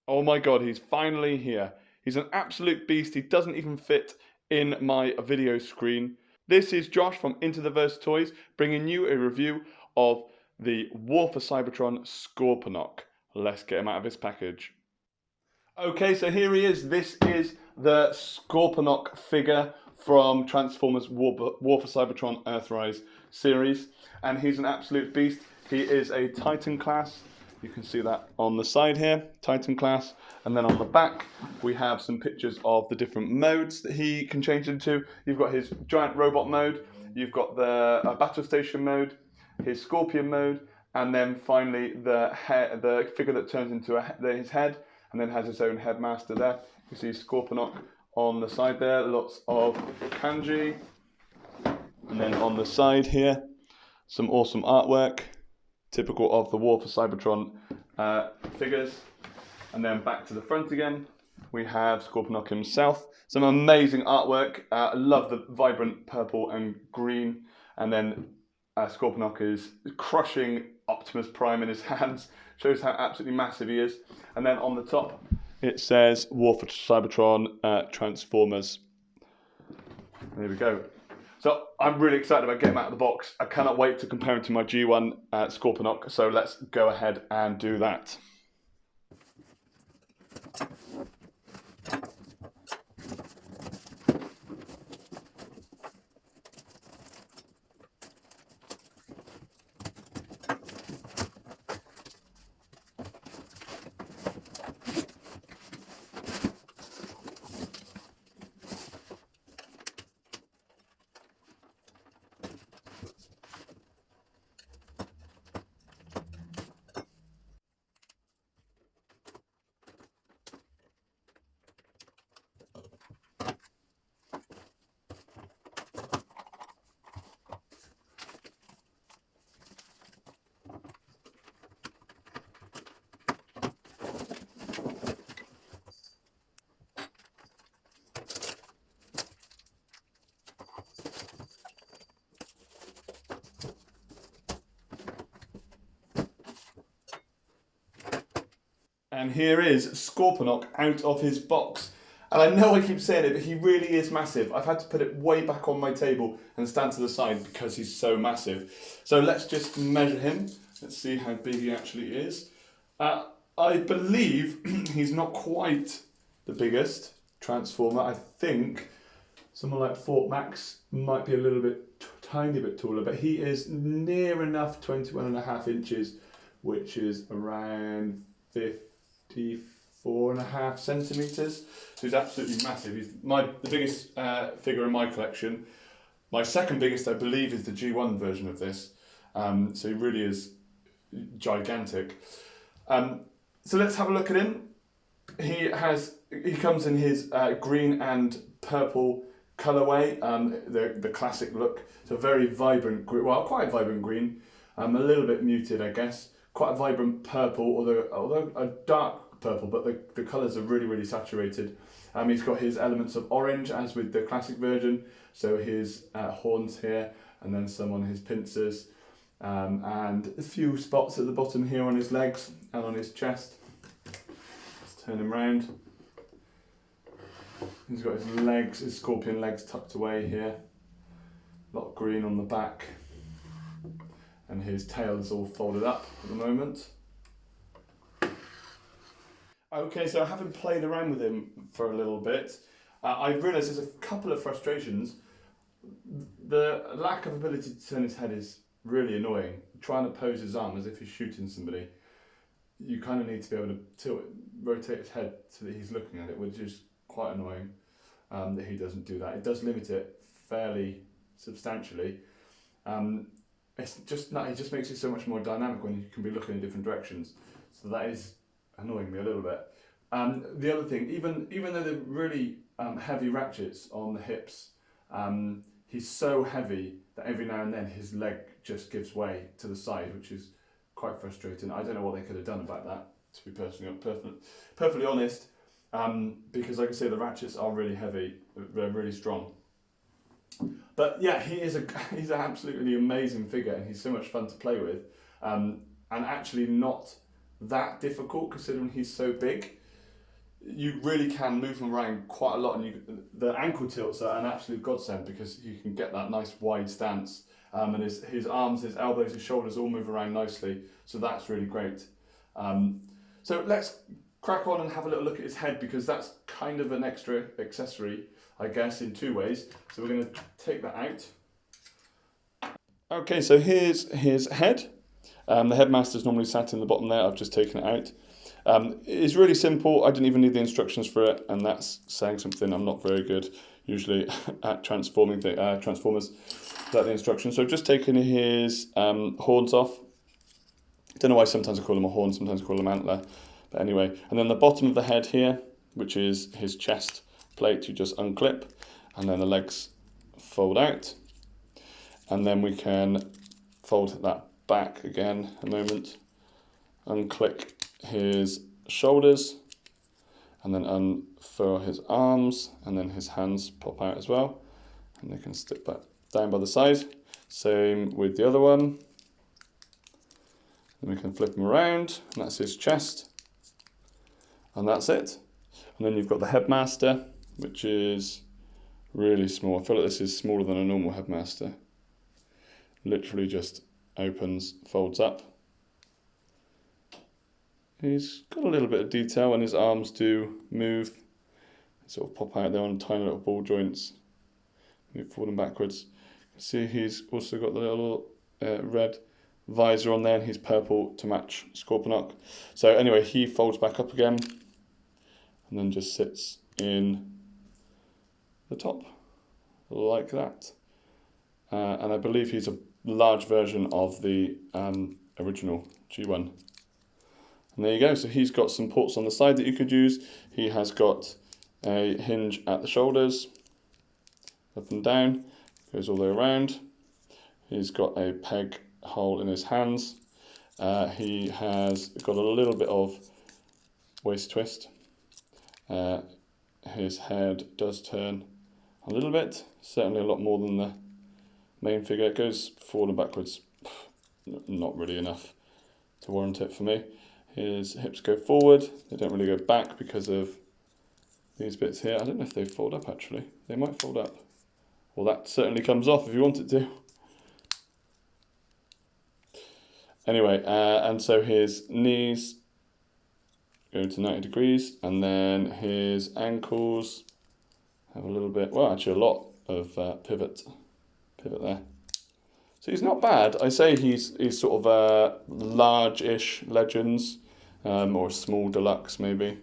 Oh my god, he's finally here. He's an absolute beast. He doesn't even fit in my video screen. This is Josh from Into the Verse Toys, bringing you a review of the War for Cybertron Scorponok. Let's get him out of his package. Okay, so here he is. This is the Scorponok figure from Transformers War for Cybertron Earthrise series, and he's an absolute beast. He is a Titan class. You can see that on the side here, Titan class, and then on the back we have some pictures of the different modes that he can change into. You've got his giant robot mode, you've got the battle station mode, his scorpion mode, and then finally the figure that turns into his head, and then has its own headmaster there. You can see Scorponok on the side there, lots of kanji, and then on the side here, some awesome artwork, typical of the War for Cybertron figures. And then back to the front again, we have Scorponok himself. Some amazing artwork. I love the vibrant purple and green. And then Scorponok is crushing Optimus Prime in his hands. Shows how absolutely massive he is. And then on the top, it says War for Cybertron Transformers. There we go. So I'm really excited about getting him out of the box. I cannot wait to compare him to my G1 Scorponok. So let's go ahead and do that. And here is Scorponok out of his box. And I know I keep saying it, but he really is massive. I've had to put it way back on my table and stand to the side because he's so massive. So let's just measure him. Let's see how big he actually is. I believe he's not quite the biggest Transformer. I think someone like Fort Max might be a little bit, tiny bit taller, but he is near enough 21.5 inches, which is around 54.5 centimeters. So he's absolutely massive. He's the biggest figure in my collection. My second biggest, I believe, is the G1 version of this. So he really is gigantic. So let's have a look at him. He comes in his green and purple colorway, the classic look. So very vibrant, quite vibrant green, a little bit muted, I guess. Quite a vibrant purple, although a dark purple, but the colours are really, really saturated. He's got his elements of orange, as with the classic version. So his horns here, and then some on his pincers, and a few spots at the bottom here on his legs and on his chest. Let's turn him round. He's got his legs, his scorpion legs tucked away here. A lot of green on the back. And his tail is all folded up at the moment. Okay, so having played around with him for a little bit, I've realised there's a couple of frustrations. The lack of ability to turn his head is really annoying. Trying to pose his arm as if he's shooting somebody, you kind of need to be able to rotate his head so that he's looking at it, which is quite annoying that he doesn't do that. It does limit it fairly substantially. It just makes it so much more dynamic when you can be looking in different directions. So that is annoying me a little bit. The other thing, even though they're really heavy ratchets on the hips, he's so heavy that every now and then his leg just gives way to the side, which is quite frustrating. I don't know what they could have done about that, to be perfectly honest, because like I say, the ratchets are really heavy, they're really strong. But yeah, he's an absolutely amazing figure, and he's so much fun to play with, and actually not that difficult considering he's so big. you really can move him around quite a lot, and the ankle tilts are an absolute godsend because you can get that nice wide stance, and his arms, his elbows, his shoulders all move around nicely, so that's really great. So let's crack on and have a little look at his head, because that's kind of an extra accessory, I guess, in two ways. So we're going to take that out. Okay, so here's his head. The headmaster's normally sat in the bottom there. I've just taken it out. It's really simple. I didn't even need the instructions for it, and that's saying something. I'm not very good usually at transforming transformers without the instructions. So I've just taken his horns off. Don't know why sometimes I call them a horn, sometimes I call them antler. But anyway, and then the bottom of the head here, which is his chest plate, you just unclip, and then the legs fold out. And then we can fold that back again a moment, unclick his shoulders, and then unfurl his arms, and then his hands pop out as well, and they can stick back down by the side. Same with the other one. Then we can flip him around, and that's his chest, and that's it. And then you've got the headmaster, which is really small. I feel like this is smaller than a normal headmaster. Literally just opens, folds up. He's got a little bit of detail, and his arms do move. They sort of pop out there on tiny little ball joints, move forward and backwards. You can see he's also got the little red visor on there, and he's purple to match Scorponok. So anyway, he folds back up again, and then just sits in the top, like that. And I believe he's a large version of the original G1. And there you go, so he's got some ports on the side that you could use. He has got a hinge at the shoulders, up and down, goes all the way around. He's got a peg hole in his hands. He has got a little bit of waist twist. His head does turn a little bit, certainly a lot more than the main figure. It goes forward and backwards, not really enough to warrant it for me. His hips go forward, they don't really go back because of these bits here. I don't know if they fold up actually, they might fold up. Well, that certainly comes off if you want it to. Anyway, and so his knees go to 90 degrees, and then his ankles have a little bit, well actually a lot of pivot there. So he's not bad. I say he's sort of a large-ish Legends, or a small deluxe maybe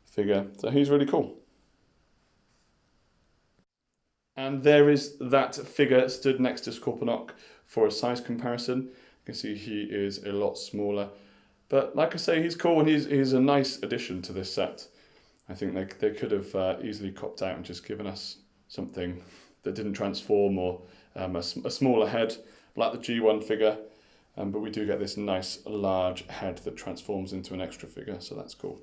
figure. So he's really cool. And there is that figure stood next to Scoponok for a size comparison. You can see he is a lot smaller. But like I say, he's cool, and he's a nice addition to this set. I think they could have easily copped out and just given us something that didn't transform, or a smaller head like the G1 figure, but we do get this nice large head that transforms into an extra figure, so that's cool.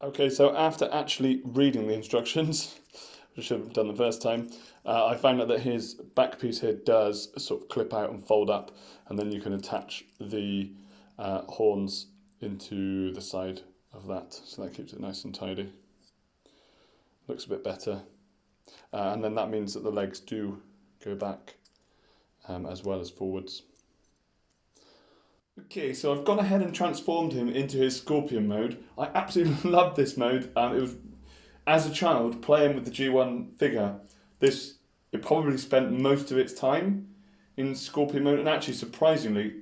Okay, so after actually reading the instructions, which I should have done the first time, I found out that his back piece here does sort of clip out and fold up, and then you can attach the horns into the side of that, so that keeps it nice and tidy. Looks a bit better. And then that means that the legs do go back as well as forwards. Okay, so I've gone ahead and transformed him into his Scorpion mode. I absolutely love this mode. It was, as a child, playing with the G1 figure, it probably spent most of its time in Scorpion mode, and actually surprisingly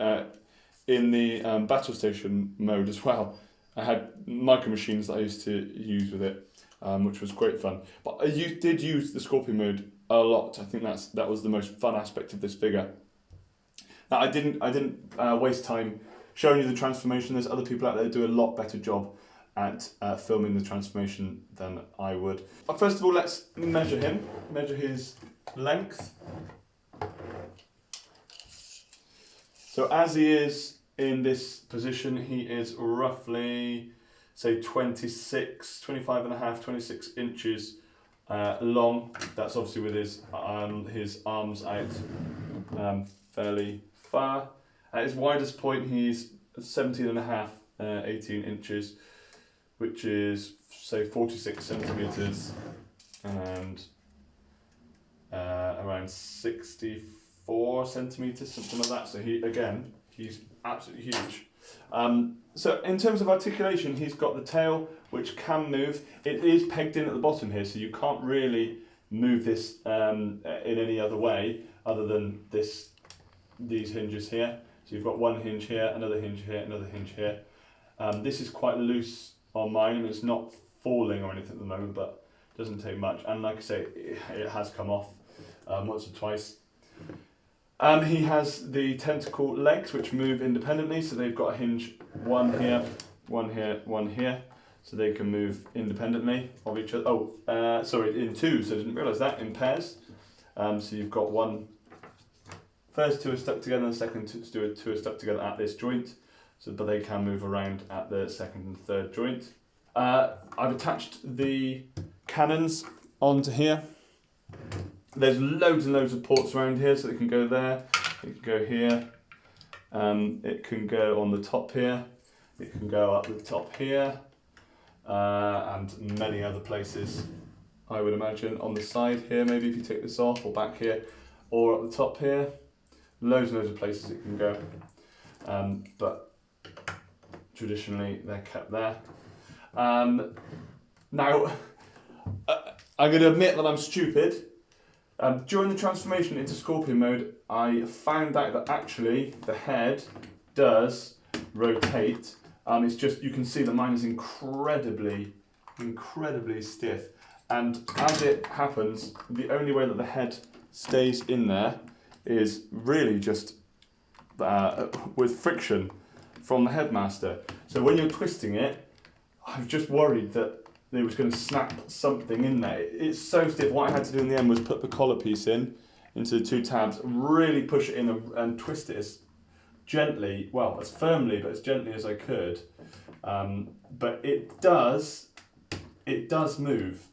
in the battle station mode as well. I had micro machines that I used to use with it, which was great fun. But I did use the Scorpion mode a lot. I think that was the most fun aspect of this figure. Now I didn't waste time showing you the transformation. There's other people out there who do a lot better job at filming the transformation than I would. But first of all, let's measure him. Measure his length. So as he is in this position, he is roughly, say 25 and a half, 26 inches long. That's obviously with his arms out fairly far. At his widest point, he's 17 and a half, 18 inches. which is say 46 centimeters and around 64 centimeters, something like that. So he's absolutely huge. So in terms of articulation, he's got the tail, which can move. It is pegged in at the bottom here, so you can't really move this in any other way other than these hinges here. So you've got one hinge here, another hinge here, another hinge here. This is quite loose on mine, and it's not falling or anything at the moment, but it doesn't take much. And like I say, it has come off once or twice. He has the tentacle legs, which move independently, so they've got a hinge, one here, one here, one here, so they can move independently of each other. Oh, sorry, in two, so I didn't realise that, in pairs. So you've got first two are stuck together, and the second two are stuck together at this joint, but they can move around at the second and third joint. I've attached the cannons onto here. There's loads and loads of ports around here, so it can go there, it can go here, it can go on the top here, it can go up the top here, and many other places, I would imagine. On the side here, maybe if you take this off, or back here, or at the top here. Loads and loads of places it can go, but traditionally they're kept there. Now, I'm going to admit that I'm stupid. During the transformation into Scorpion mode, I found out that actually the head does rotate. It's just, you can see that mine is incredibly stiff. And as it happens, the only way that the head stays in there is really just with friction from the headmaster. So when you're twisting it, I was just worried that it was going to snap something in there. It's so stiff. What I had to do in the end was put the collar piece into the two tabs, really push it in and twist it as gently, well, as firmly, but as gently as I could. But it does move.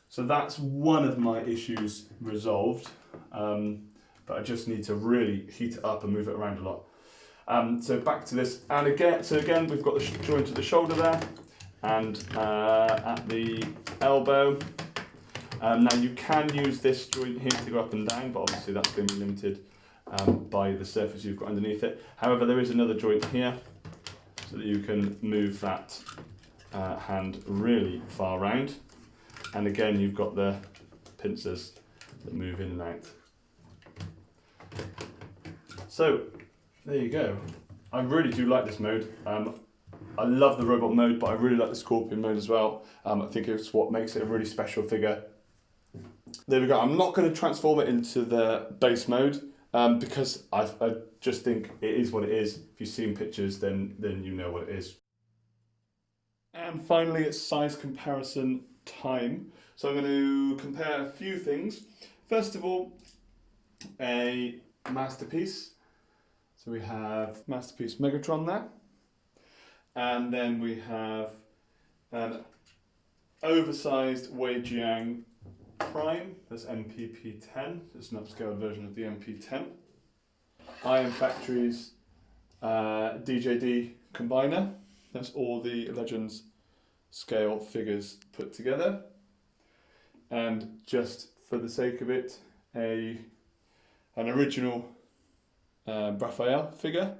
So that's one of my issues resolved. But I just need to really heat it up and move it around a lot. So back to this, and again, we've got the joint at the shoulder there, and at the elbow. Now you can use this joint here to go up and down, but obviously that's going to be limited by the surface you've got underneath it. However, there is another joint here, so that you can move that hand really far round. And again, you've got the pincers that move in and out. So, there you go. I really do like this mode. I love the robot mode, but I really like the Scorpion mode as well. I think it's what makes it a really special figure. There we go. I'm not going to transform it into the base mode because I just think it is what it is. If you've seen pictures, then you know what it is. And finally, it's size comparison time. So I'm going to compare a few things. First of all, a masterpiece. So we have Masterpiece Megatron there. And then we have an oversized Wei Jiang Prime. That's MPP10. It's an upscaled version of the MP10. Iron Factory's DJD Combiner. That's all the Legends scale figures put together. And just for the sake of it, an original Raphael figure.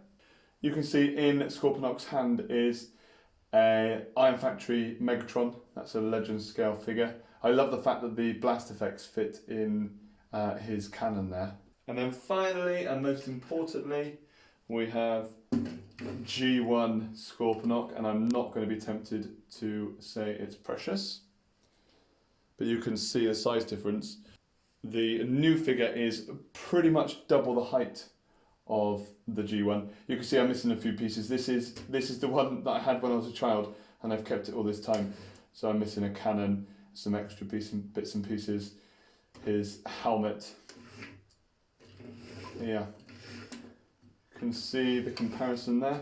You can see in Scorponok's hand is a Iron Factory Megatron. That's a Legends scale figure. I love the fact that the blast effects fit in his cannon there. And then finally, and most importantly, we have G1 Scorponok, and I'm not going to be tempted to say it's precious, but you can see a size difference. The new figure is pretty much double the height of the G1. You can see I'm missing a few pieces. This is the one that I had when I was a child, and I've kept it all this time. So I'm missing a cannon, some extra bits and pieces, his helmet. Yeah, you can see the comparison there.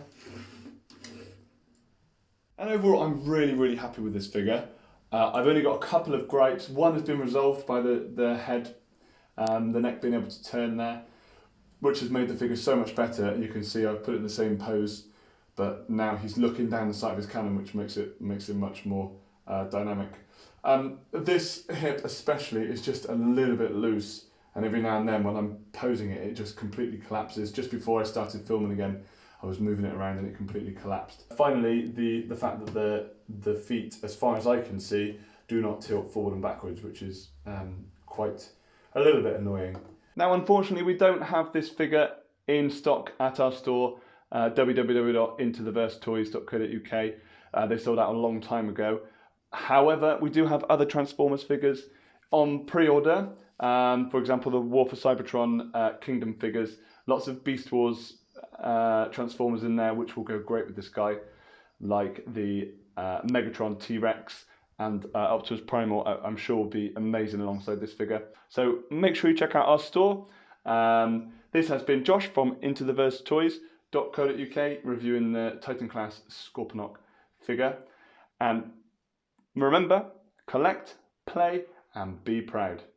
And overall, I'm really happy with this figure. I've only got a couple of gripes. One has been resolved by the head, the neck being able to turn there, which has made the figure so much better. You can see I've put it in the same pose but now he's looking down the sight of his cannon, which makes it much more dynamic. This hip especially is just a little bit loose, and every now and then when I'm posing it, it just completely collapses. Just before I started filming again, I was moving it around and it completely collapsed. Finally, the fact that the feet, as far as I can see, do not tilt forward and backwards, which is quite a little bit annoying. Now, unfortunately, we don't have this figure in stock at our store, www.intotheversetoys.co.uk. They sold out a long time ago. However, we do have other Transformers figures on pre-order. For example, the War for Cybertron Kingdom figures. Lots of Beast Wars Transformers in there, which will go great with this guy, like the Megatron T-Rex and Optimus Primal. I'm sure will be amazing alongside this figure. So make sure you check out our store. This has been Josh from intotheversetoys.co.uk reviewing the Titan class Scorponok figure. And remember, collect, play, and be proud.